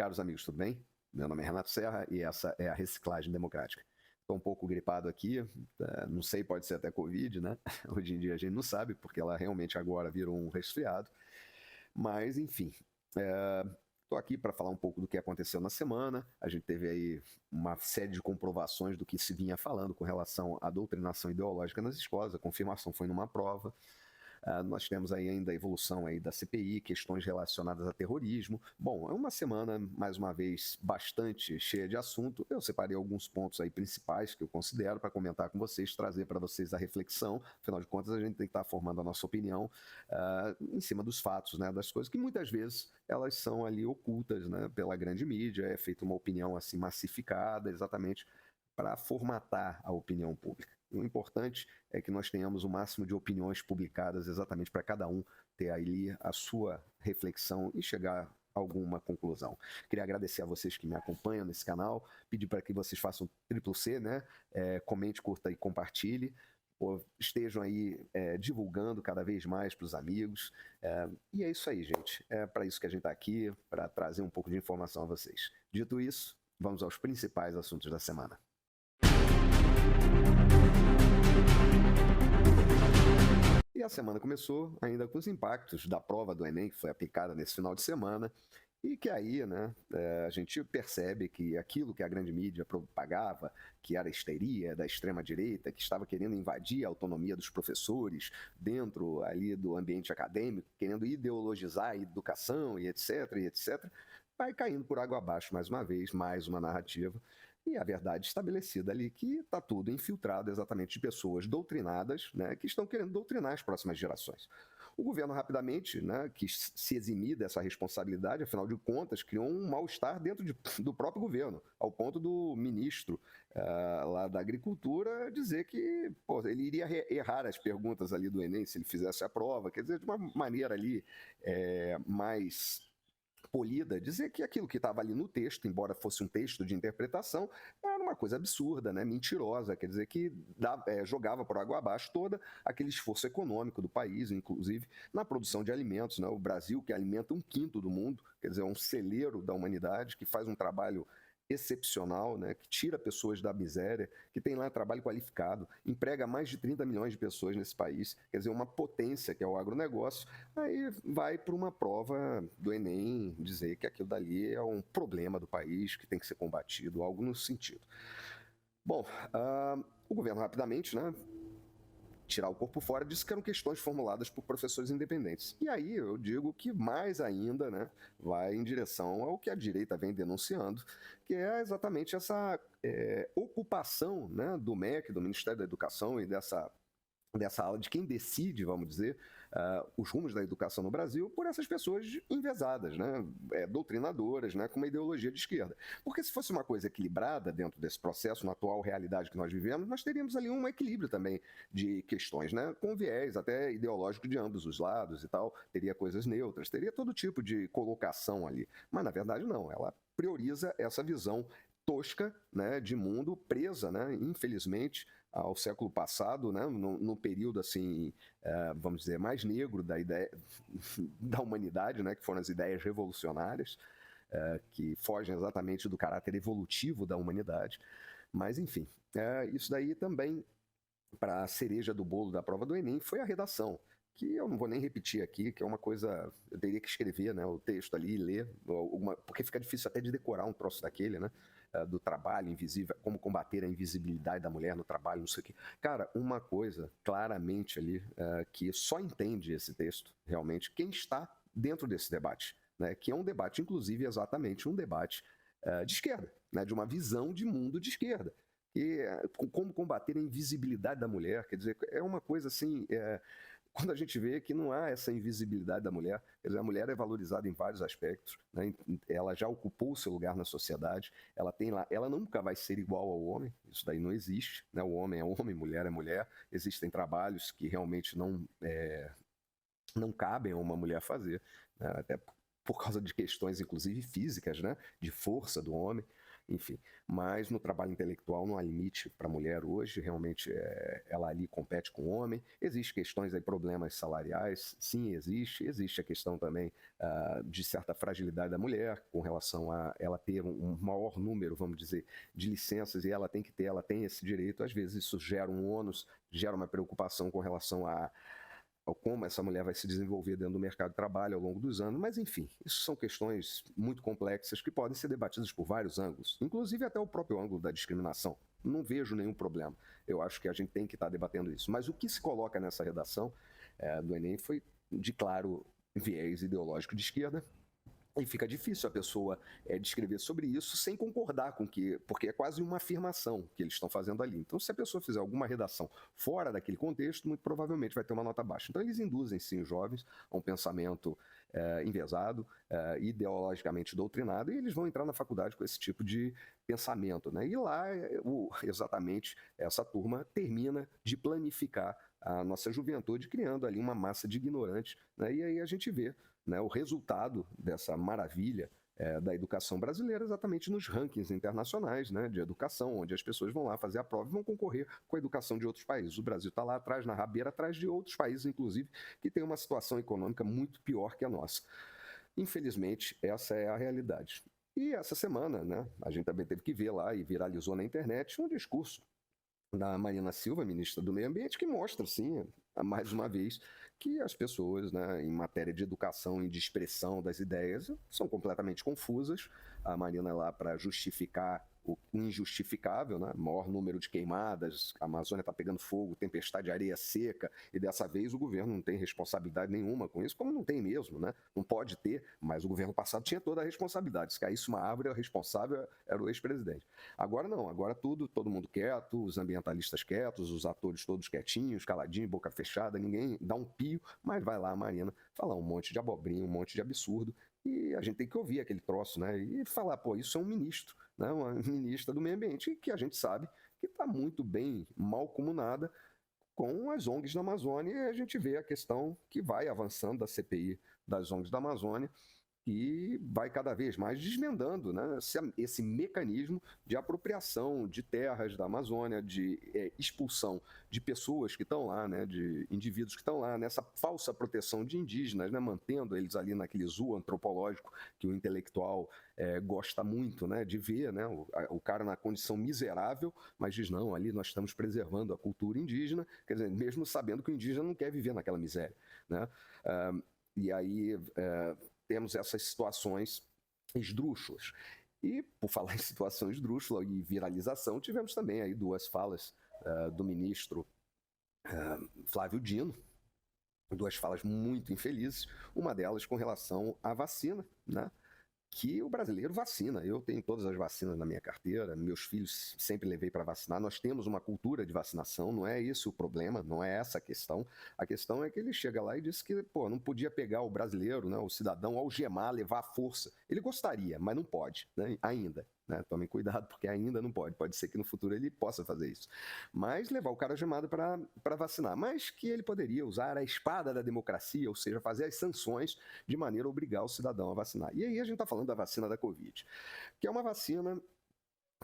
Caros amigos, tudo bem? Meu nome é Renato Serra e essa é a Reciclagem Democrática. Estou um pouco gripado aqui, não sei, pode ser até Covid, né? Hoje em dia a gente não sabe, porque ela realmente agora virou um resfriado. Mas, enfim, estou aqui para falar um pouco do que aconteceu na semana. A gente teve aí uma série de comprovações do que se vinha falando com relação à doutrinação ideológica nas escolas. A confirmação foi numa prova. Nós temos aí ainda a evolução aí da CPI, questões relacionadas a terrorismo. Bom, é uma semana, mais uma vez, bastante cheia de assunto. Eu separei alguns pontos aí principais que eu considero para comentar com vocês, trazer para vocês a reflexão. Afinal de contas, a gente tem que estar formando a nossa opinião em cima dos fatos, né, das coisas que muitas vezes elas são ali ocultas, né, pela grande mídia. É feita uma opinião assim massificada, exatamente para formatar a opinião pública. O importante é que nós tenhamos o máximo de opiniões publicadas exatamente para cada um ter ali a sua reflexão e chegar a alguma conclusão. Queria agradecer a vocês que me acompanham nesse canal, pedir para que vocês façam triplo C, né? Comente, curta e compartilhe. Estejam aí divulgando cada vez mais para os amigos. E é isso aí, gente. É para isso que a gente está aqui, para trazer um pouco de informação a vocês. Dito isso, vamos aos principais assuntos da semana. E a semana começou ainda com os impactos da prova do Enem, que foi aplicada nesse final de semana, e que aí, né, a gente percebe que aquilo que a grande mídia propagava, que era a histeria da extrema-direita, que estava querendo invadir a autonomia dos professores dentro ali do ambiente acadêmico, querendo ideologizar a educação e etc., vai caindo por água abaixo mais uma vez, mais uma narrativa. E a verdade estabelecida ali que está tudo infiltrado exatamente de pessoas doutrinadas, né, que estão querendo doutrinar as próximas gerações. O governo rapidamente, né, quis se eximir dessa responsabilidade, afinal de contas, criou um mal-estar dentro do próprio governo, ao ponto do ministro lá da Agricultura dizer que ele iria errar as perguntas ali do Enem se ele fizesse a prova, quer dizer, de uma maneira ali mais polida, dizer que aquilo que estava ali no texto, embora fosse um texto de interpretação, era uma coisa absurda, né? Mentirosa, quer dizer que jogava por água abaixo todo aquele esforço econômico do país, inclusive na produção de alimentos, né? O Brasil, que alimenta 1/5 do mundo, quer dizer, é um celeiro da humanidade, que faz um trabalho excepcional, né, que tira pessoas da miséria, que tem lá trabalho qualificado, emprega mais de 30 milhões de pessoas nesse país, quer dizer, uma potência que é o agronegócio, aí vai para uma prova do Enem dizer que aquilo dali é um problema do país, que tem que ser combatido, algo no sentido. Bom, o governo rapidamente, né, tirar o corpo fora, disse que eram questões formuladas por professores independentes. E aí eu digo que mais ainda, né, vai em direção ao que a direita vem denunciando, que é exatamente essa ocupação, né, do MEC, do Ministério da Educação e dessa ala de quem decide, vamos dizer, os rumos da educação no Brasil por essas pessoas enviesadas, né, doutrinadoras, né, com uma ideologia de esquerda. Porque se fosse uma coisa equilibrada dentro desse processo, na atual realidade que nós vivemos, nós teríamos ali um equilíbrio também de questões, né, com viés até ideológico de ambos os lados e tal, teria coisas neutras, teria todo tipo de colocação ali. Mas, na verdade, não, ela prioriza essa visão tosca, né, de mundo, presa, né, infelizmente, ao século passado, né, no período assim, vamos dizer, mais negro da ideia da humanidade, né, que foram as ideias revolucionárias, que fogem exatamente do caráter evolutivo da humanidade. Mas, enfim, isso daí também, para a cereja do bolo da prova do Enem, foi a redação, que eu não vou nem repetir aqui, que é uma coisa, eu teria que escrever, né, o texto ali e ler, porque fica difícil até de decorar um troço daquele, né, do trabalho invisível, como combater a invisibilidade da mulher no trabalho, não sei o quê. Cara, uma coisa claramente ali que só entende esse texto, realmente, quem está dentro desse debate, né, que é um debate, inclusive, exatamente um debate de esquerda, né, de uma visão de mundo de esquerda. E como combater a invisibilidade da mulher, quer dizer, é uma coisa assim, quando a gente vê que não há essa invisibilidade da mulher, quer dizer, a mulher é valorizada em vários aspectos, né? Ela já ocupou o seu lugar na sociedade, ela tem lá, ela nunca vai ser igual ao homem, isso daí não existe, né? O homem é homem, mulher é mulher, existem trabalhos que realmente não cabem a uma mulher fazer, né? Até por causa de questões, inclusive físicas, né? De força do homem. enfim. Mas no trabalho intelectual não há limite para a mulher hoje, realmente ela ali compete com o homem. Existem questões aí, problemas salariais, sim, existe a questão também de certa fragilidade da mulher com relação a ela ter um maior número, vamos dizer, de licenças, e ela tem esse direito. Às vezes isso gera um ônus, gera uma preocupação com relação a como essa mulher vai se desenvolver dentro do mercado de trabalho ao longo dos anos, mas enfim, isso são questões muito complexas que podem ser debatidas por vários ângulos, inclusive até o próprio ângulo da discriminação. Não vejo nenhum problema. Eu acho que a gente tem que estar debatendo isso. Mas o que se coloca nessa redação do Enem foi de claro viés ideológico de esquerda. E fica difícil a pessoa descrever sobre isso sem concordar com que, porque é quase uma afirmação que eles estão fazendo ali. Então, se a pessoa fizer alguma redação fora daquele contexto, muito provavelmente vai ter uma nota baixa. Então, eles induzem, sim, os jovens a um pensamento enviesado, ideologicamente doutrinado, e eles vão entrar na faculdade com esse tipo de pensamento, né? E lá, exatamente, essa turma termina de planificar a nossa juventude, criando ali uma massa de ignorantes, né? E aí a gente vê, né, o resultado dessa maravilha da educação brasileira exatamente nos rankings internacionais, né, de educação, onde as pessoas vão lá fazer a prova e vão concorrer com a educação de outros países. O Brasil está lá atrás, na rabeira, atrás de outros países, inclusive, que têm uma situação econômica muito pior que a nossa. Infelizmente, essa é a realidade. E essa semana, né, a gente também teve que ver lá, e viralizou na internet, um discurso da Marina Silva, ministra do Meio Ambiente, que mostra, sim, mais uma vez, que as pessoas, né, em matéria de educação e de expressão das ideias, são completamente confusas. A Marina é lá para justificar o injustificável, né? Maior número de queimadas, a Amazônia está pegando fogo, tempestade de areia seca, e dessa vez o governo não tem responsabilidade nenhuma com isso, como não tem mesmo, né? Não pode ter, mas o governo passado tinha toda a responsabilidade. Se caísse uma árvore, o responsável era o ex-presidente. Agora não, agora todo mundo quieto, os ambientalistas quietos, os atores todos quietinhos, caladinhos, boca fechada, ninguém dá um pio, mas vai lá a Marina falar um monte de abobrinha, um monte de absurdo, e a gente tem que ouvir aquele troço, né? E falar, pô, isso é um ministro, né? Uma ministra do Meio Ambiente, que a gente sabe que está muito bem mal comunada com as ONGs da Amazônia, e a gente vê a questão que vai avançando da CPI das ONGs da Amazônia, e vai cada vez mais desmendando, né, esse mecanismo de apropriação de terras da Amazônia, de expulsão de pessoas que estão lá, né, de indivíduos que estão lá, nessa falsa proteção de indígenas, né, mantendo eles ali naquele zoo antropológico que o intelectual gosta muito, né, de ver, né, o cara na condição miserável, mas diz, não, ali nós estamos preservando a cultura indígena, quer dizer, mesmo sabendo que o indígena não quer viver naquela miséria, né? E aí temos essas situações esdrúxulas. E, por falar em situação esdrúxula e viralização, tivemos também aí duas falas do ministro Flávio Dino, duas falas muito infelizes, uma delas com relação à vacina, né? Que o brasileiro vacina. Eu tenho todas as vacinas na minha carteira, meus filhos sempre levei para vacinar. Nós temos uma cultura de vacinação, não é esse o problema, não é essa a questão. A questão é que ele chega lá e diz que não podia pegar o brasileiro, né, o cidadão, algemar, levar à força. Ele gostaria, mas não pode, né, ainda. Né? Tomem cuidado, porque ainda não pode. Pode ser que no futuro ele possa fazer isso. Mas levar o cara algemado para vacinar. Mas que ele poderia usar a espada da democracia, ou seja, fazer as sanções de maneira a obrigar o cidadão a vacinar. E aí a gente está falando da vacina da Covid, que é uma vacina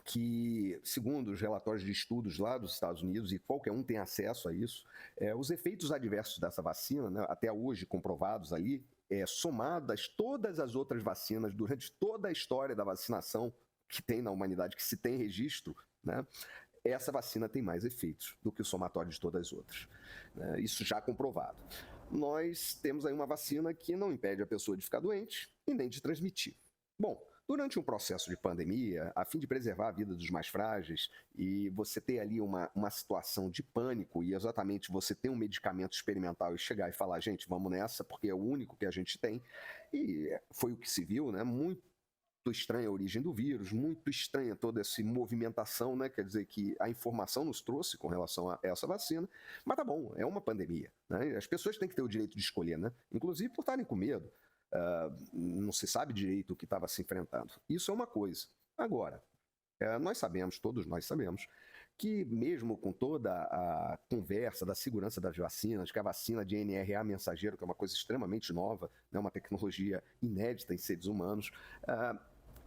que, segundo os relatórios de estudos lá dos Estados Unidos, e qualquer um tem acesso a isso, os efeitos adversos dessa vacina, né, até hoje comprovados ali, somadas todas as outras vacinas durante toda a história da vacinação que tem na humanidade, que se tem registro, né, essa vacina tem mais efeitos do que o somatório de todas as outras. Né, isso já comprovado. Nós temos aí uma vacina que não impede a pessoa de ficar doente e nem de transmitir. Bom, durante um processo de pandemia, a fim de preservar a vida dos mais frágeis e você ter ali uma situação de pânico e exatamente você ter um medicamento experimental e chegar e falar, gente, vamos nessa, porque é o único que a gente tem, e foi o que se viu, né? Muito estranha a origem do vírus, muito estranha toda essa movimentação, né? Quer dizer que a informação nos trouxe com relação a essa vacina, mas tá bom, é uma pandemia, né? As pessoas têm que ter o direito de escolher, né? Inclusive por estarem com medo. Não se sabe direito o que estava se enfrentando. Isso é uma coisa. Agora, nós sabemos, todos nós sabemos, que mesmo com toda a conversa da segurança das vacinas, que a vacina de NRA mensageiro, que é uma coisa extremamente nova, né, uma tecnologia inédita em seres humanos,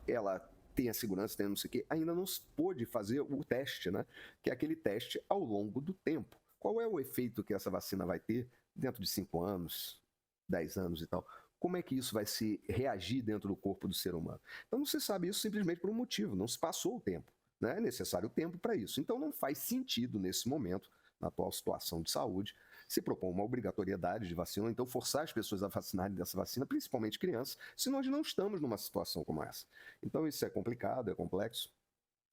ela tenha segurança, tenha não sei o quê, ainda não se pôde fazer o teste, né? Que é aquele teste ao longo do tempo. Qual é o efeito que essa vacina vai ter dentro de 5 anos, 10 anos e tal? Como é que isso vai se reagir dentro do corpo do ser humano? Então não se sabe isso simplesmente por um motivo, não se passou o tempo. Né? É necessário tempo para isso. Então não faz sentido nesse momento, na atual situação de saúde, se propor uma obrigatoriedade de vacina, ou então forçar as pessoas a vacinarem dessa vacina, principalmente crianças, se nós não estamos numa situação como essa. Então isso é complicado, é complexo,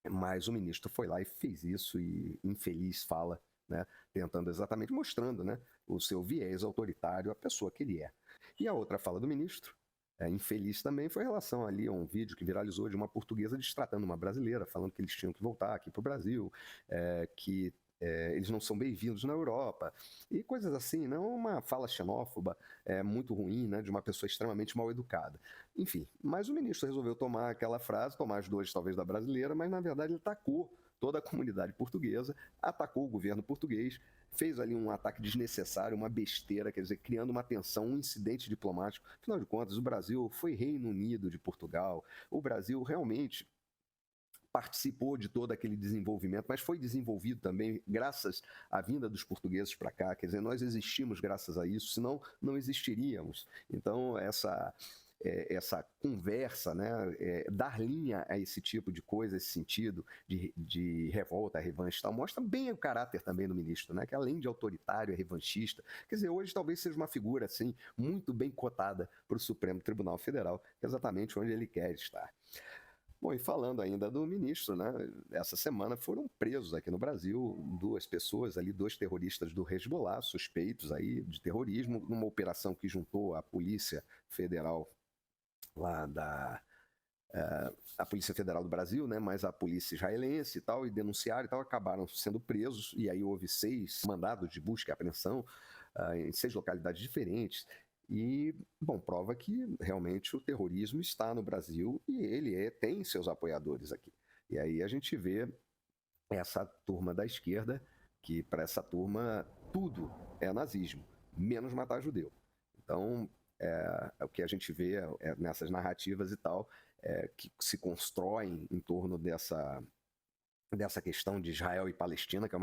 mas o ministro foi lá e fez isso e infeliz fala, né, tentando exatamente, mostrando, né, o seu viés autoritário, a pessoa que ele é. E a outra fala do ministro, infeliz também, foi em relação ali a um vídeo que viralizou de uma portuguesa destratando uma brasileira, falando que eles tinham que voltar aqui para o Brasil, que eles não são bem-vindos na Europa, e coisas assim, não uma fala xenófoba muito ruim, né, de uma pessoa extremamente mal educada. Enfim, mas o ministro resolveu tomar aquela frase, tomar as duas talvez da brasileira, mas na verdade ele atacou toda a comunidade portuguesa, atacou o governo português, fez ali um ataque desnecessário, uma besteira, quer dizer, criando uma tensão, um incidente diplomático. Afinal de contas, o Brasil foi Reino Unido de Portugal, o Brasil realmente participou de todo aquele desenvolvimento, mas foi desenvolvido também graças à vinda dos portugueses para cá, quer dizer, nós existimos graças a isso, senão não existiríamos. Então, essa conversa, né, dar linha a esse tipo de coisa, esse sentido de revolta, revanche e tal, mostra bem o caráter também do ministro, né, que além de autoritário, é revanchista. Quer dizer, hoje talvez seja uma figura assim muito bem cotada para o Supremo Tribunal Federal, que é exatamente onde ele quer estar. Bom, e falando ainda do ministro, né? Essa semana foram presos aqui no Brasil 2 pessoas ali, 2 terroristas do Hezbollah, suspeitos aí de terrorismo, numa operação que juntou a Polícia Federal lá a Polícia Federal do Brasil, né, mas a polícia israelense e tal, e denunciaram e tal, acabaram sendo presos, e aí houve 6 mandados de busca e apreensão em 6 localidades diferentes. E, bom, prova que realmente o terrorismo está no Brasil e ele tem seus apoiadores aqui. E aí a gente vê essa turma da esquerda, que para essa turma tudo é nazismo, menos matar judeu. Então, o que a gente vê nessas narrativas e tal, que se constroem em torno dessa questão de Israel e Palestina, que é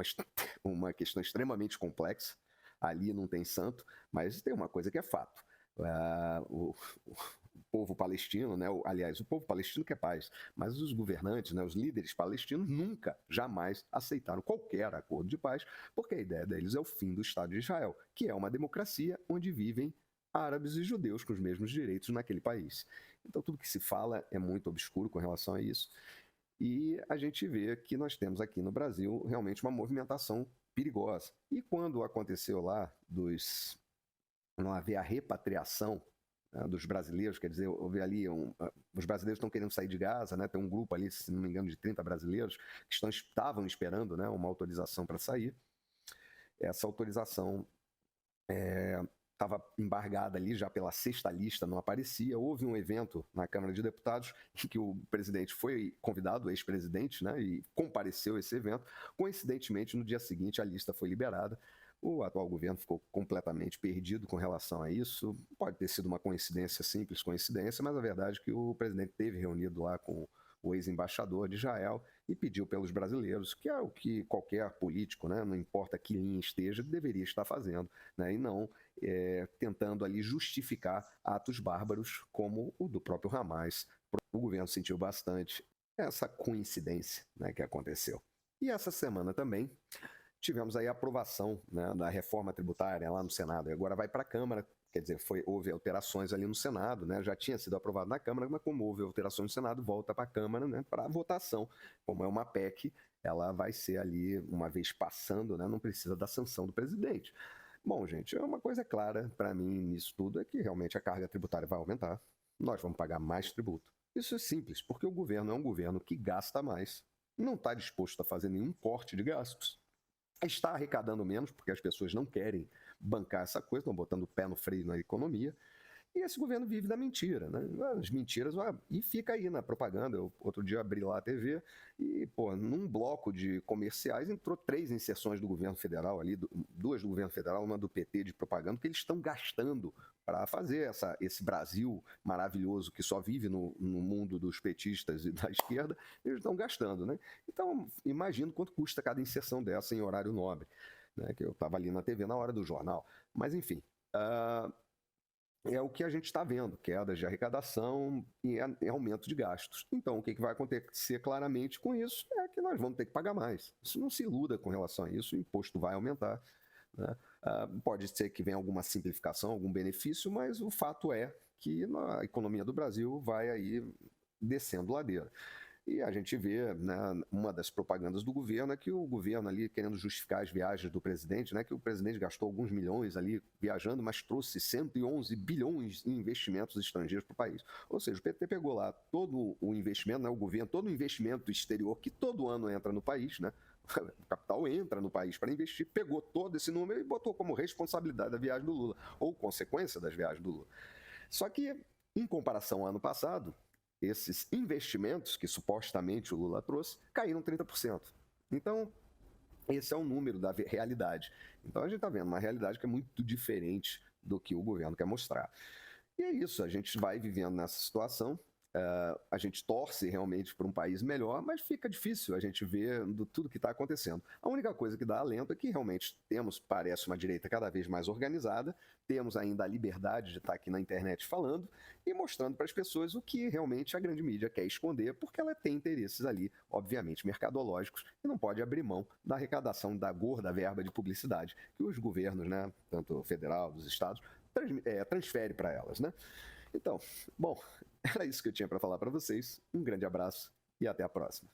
uma questão extremamente complexa. Ali não tem santo, mas tem uma coisa que é fato. O povo palestino, né, aliás, o povo palestino quer paz, mas os governantes, né, os líderes palestinos nunca, jamais aceitaram qualquer acordo de paz, porque a ideia deles é o fim do Estado de Israel, que é uma democracia onde vivem árabes e judeus com os mesmos direitos naquele país. Então tudo que se fala é muito obscuro com relação a isso. E a gente vê que nós temos aqui no Brasil realmente uma movimentação perigosa. E quando aconteceu lá não haver a repatriação dos brasileiros, quer dizer, houve ali os brasileiros estão querendo sair de Gaza, né? Tem um grupo ali, se não me engano, de 30 brasileiros que estavam esperando, né, uma autorização para sair. Essa autorização estava embargada ali já pela 6ª lista, não aparecia. Houve um evento na Câmara de Deputados em que o presidente foi convidado, o ex-presidente, né, e compareceu a esse evento. Coincidentemente, no dia seguinte, a lista foi liberada. O atual governo ficou completamente perdido com relação a isso. Pode ter sido uma coincidência, simples coincidência, mas a verdade é que o presidente esteve reunido lá com o ex-embaixador de Israel e pediu pelos brasileiros, que é o que qualquer político, né, não importa que linha esteja, deveria estar fazendo, né, e não tentando ali justificar atos bárbaros como o do próprio Hamas. O governo sentiu bastante essa coincidência, né, que aconteceu. E essa semana também tivemos aí a aprovação, né, da reforma tributária lá no Senado, e agora vai para a Câmara. Quer dizer, houve alterações ali no Senado, né? Já tinha sido aprovado na Câmara, mas como houve alterações no Senado, volta para a Câmara, né, para votação. Como é uma PEC, ela vai ser ali, uma vez passando, né, não precisa da sanção do presidente. Bom, gente, uma coisa clara para mim nisso tudo é que realmente a carga tributária vai aumentar. Nós vamos pagar mais tributo. Isso é simples, porque o governo é um governo que gasta mais, não está disposto a fazer nenhum corte de gastos, está arrecadando menos, porque as pessoas não querem bancar essa coisa, estão botando o pé no freio na economia, E esse governo vive da mentira, né? As mentiras, e fica aí na propaganda. Eu, outro dia abri lá a TV e, pô, num bloco de comerciais entrou 3 inserções do governo federal ali, 2 do governo federal, uma do PT de propaganda, que eles estão gastando para fazer esse Brasil maravilhoso que só vive no mundo dos petistas e da esquerda, eles estão gastando, né? Então, imagino quanto custa cada inserção dessa em horário nobre, né? Que eu estava ali na TV na hora do jornal. Mas, enfim, é o que a gente está vendo, quedas de arrecadação e aumento de gastos. Então, o que vai acontecer claramente com isso é que nós vamos ter que pagar mais. Isso não se iluda com relação a isso, o imposto vai aumentar, né? Pode ser que venha alguma simplificação, algum benefício, mas o fato é que a economia do Brasil vai aí descendo ladeira. E a gente vê, né, uma das propagandas do governo é que o governo ali querendo justificar as viagens do presidente, né, que o presidente gastou alguns milhões ali viajando, mas trouxe 111 bilhões em investimentos estrangeiros para o país. Ou seja, o PT pegou lá todo o investimento, né, o governo, todo o investimento exterior que todo ano entra no país, né, o capital entra no país para investir, pegou todo esse número e botou como responsabilidade da viagem do Lula, ou consequência das viagens do Lula. Só que, em comparação ao ano passado, esses investimentos que supostamente o Lula trouxe caíram 30%. Então, esse é o número da realidade. Então, a gente está vendo uma realidade que é muito diferente do que o governo quer mostrar. E é isso, a gente vai vivendo nessa situação. A gente torce realmente para um país melhor, mas fica difícil a gente ver tudo que está acontecendo. A única coisa que dá alento é que realmente temos, parece, uma direita cada vez mais organizada, temos ainda a liberdade de estar aqui na internet falando e mostrando para as pessoas o que realmente a grande mídia quer esconder, porque ela tem interesses ali, obviamente, mercadológicos, e não pode abrir mão da arrecadação da gorda verba de publicidade que os governos, né, tanto o federal, dos estados, transfere para elas, né? Então, bom, era isso que eu tinha para falar para vocês. Um grande abraço e até a próxima.